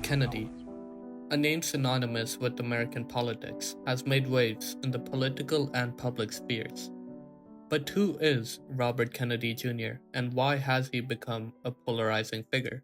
Kennedy, a name synonymous with American politics, has made waves in the political and public spheres. But who is Robert Kennedy Jr., and why has he become a polarizing figure?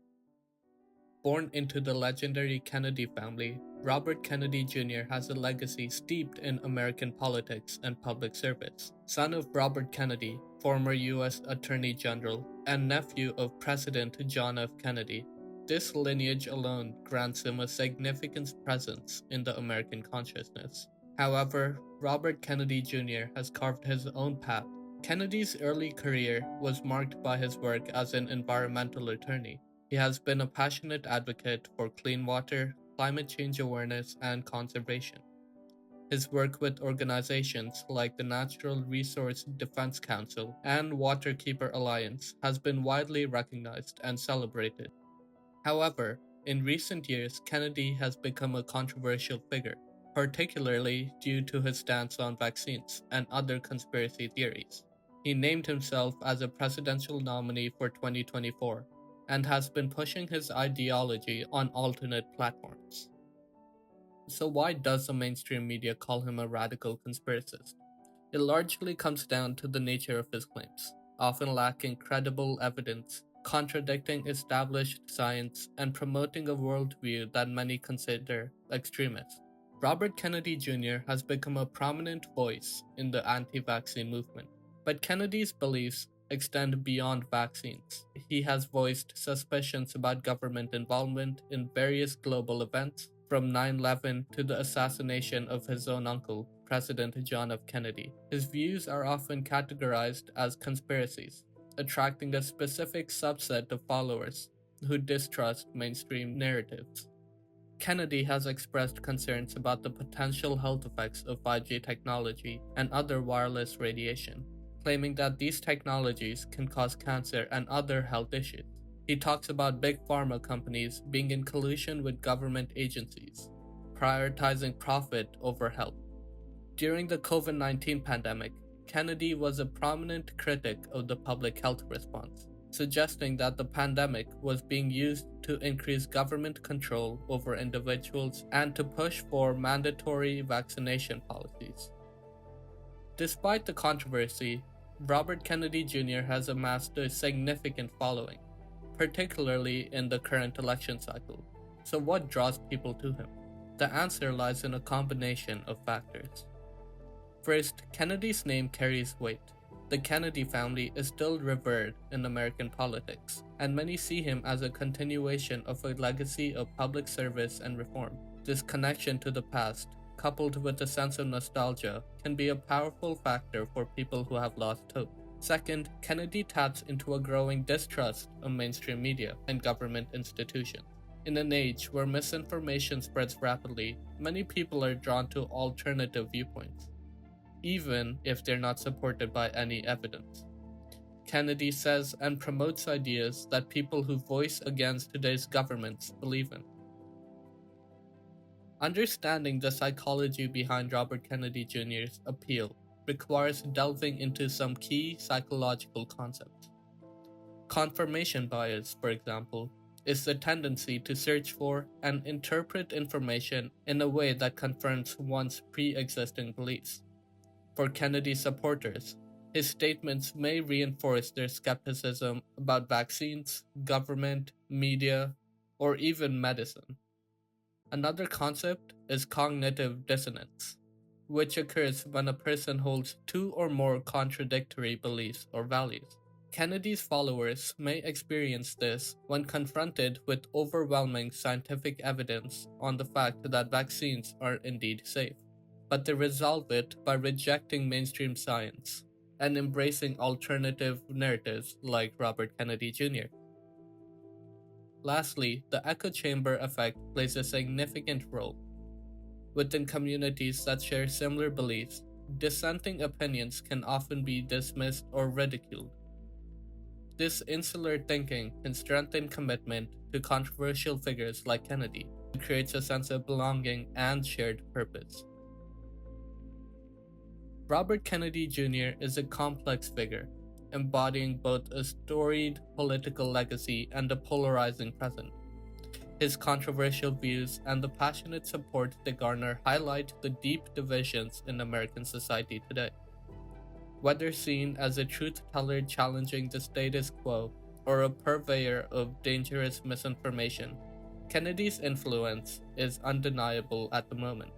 Born into the legendary Kennedy family, Robert Kennedy Jr. has a legacy steeped in American politics and public service. Son of Robert Kennedy, former U.S. Attorney General, and nephew of President John F. Kennedy, this lineage alone grants him a significant presence in the American consciousness. However, Robert Kennedy Jr. has carved his own path. Kennedy's early career was marked by his work as an environmental attorney. He has been a passionate advocate for clean water, climate change awareness, and conservation. His work with organizations like the Natural Resource Defense Council and Waterkeeper Alliance has been widely recognized and celebrated. However, in recent years, Kennedy has become a controversial figure, particularly due to his stance on vaccines and other conspiracy theories. He named himself as a presidential nominee for 2024 and has been pushing his ideology on alternate platforms. So why does the mainstream media call him a radical conspiracist? It largely comes down to the nature of his claims, often lacking credible evidence, contradicting established science, and promoting a worldview that many consider extremist. Robert Kennedy Jr. has become a prominent voice in the anti-vaccine movement, but Kennedy's beliefs extend beyond vaccines. He has voiced suspicions about government involvement in various global events, from 9/11 to the assassination of his own uncle, President John F. Kennedy. His views are often categorized as conspiracies, attracting a specific subset of followers who distrust mainstream narratives. Kennedy has expressed concerns about the potential health effects of 5G technology and other wireless radiation, claiming that these technologies can cause cancer and other health issues. He talks about big pharma companies being in collusion with government agencies, prioritizing profit over health. During the COVID-19 pandemic, Kennedy was a prominent critic of the public health response, suggesting that the pandemic was being used to increase government control over individuals and to push for mandatory vaccination policies. Despite the controversy, Robert Kennedy Jr. has amassed a significant following, particularly in the current election cycle. So what draws people to him? The answer lies in a combination of factors. First, Kennedy's name carries weight. The Kennedy family is still revered in American politics, and many see him as a continuation of a legacy of public service and reform. This connection to the past, coupled with a sense of nostalgia, can be a powerful factor for people who have lost hope. Second, Kennedy taps into a growing distrust of mainstream media and government institutions. In an age where misinformation spreads rapidly, many people are drawn to alternative viewpoints, even if they're not supported by any evidence. Kennedy says and promotes ideas that people who voice against today's governments believe in. Understanding the psychology behind Robert Kennedy Jr.'s appeal requires delving into some key psychological concepts. Confirmation bias, for example, is the tendency to search for and interpret information in a way that confirms one's pre-existing beliefs. For Kennedy supporters, his statements may reinforce their skepticism about vaccines, government, media, or even medicine. Another concept is cognitive dissonance, which occurs when a person holds two or more contradictory beliefs or values. Kennedy's followers may experience this when confronted with overwhelming scientific evidence on the fact that vaccines are indeed safe, but they resolve it by rejecting mainstream science and embracing alternative narratives like Robert Kennedy Jr. Lastly, the echo chamber effect plays a significant role. Within communities that share similar beliefs, dissenting opinions can often be dismissed or ridiculed. This insular thinking can strengthen commitment to controversial figures like Kennedy and creates a sense of belonging and shared purpose. Robert Kennedy Jr. is a complex figure, embodying both a storied political legacy and a polarizing present. His controversial views and the passionate support they garner highlight the deep divisions in American society today. Whether seen as a truth teller challenging the status quo or a purveyor of dangerous misinformation, Kennedy's influence is undeniable at the moment.